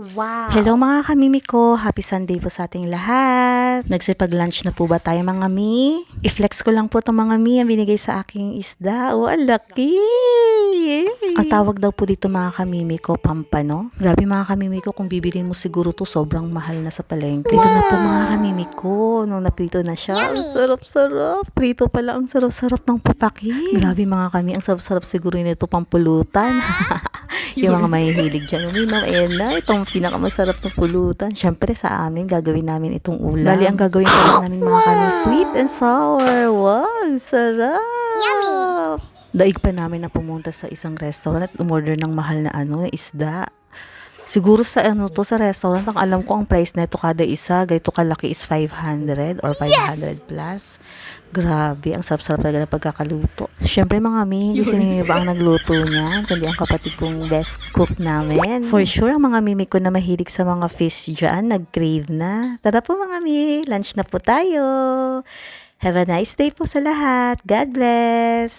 Wow! Hello mga kamimi ko, happy Sunday po sa ating lahat. Nagsipag-lunch na po ba tayo mga mi? I-flex ko lang po itong mga mi ang binigay sa aking isda. Oh, ang laki! Yay! Ang tawag daw po dito mga kamimi ko, pampano. Grabe mga kamimi ko, kung bibilin mo siguro to sobrang mahal na sa palengke. Dito na po mga kamimi ko, nung naprito na siya. Ang sarap-sarap! Prito pala, ang sarap-sarap ng papakin. Grabe mga kami, ang sarap-sarap siguro nito pampulutan. Yung mga mahihilig dyan uminom, ayan na, itong pinakamasarap na pulutan. Siyempre sa amin, gagawin namin itong ulam. Bali, ang gagawin pa lang namin mga kami, sweet and sour. Wow, sarap! Yummy! Daig pa namin na pumunta sa isang restaurant at umorder ng mahal na isda. Siguro sa sa restaurant, ang alam ko ang price na ito kada isa, ganito kalaki is 500 or 500 plus. Grabe, ang sarap-sarap talaga ng pagkakaluto. Siyempre mga mi, hindi sila ba ang nagluto niyan, kundi ang kapatid kong best cook namin. For sure, ang mga mimi ko na mahilig sa mga fish dyan, nag-crave na. Tara po mga mi, lunch na po tayo. Have a nice day po sa lahat. God bless!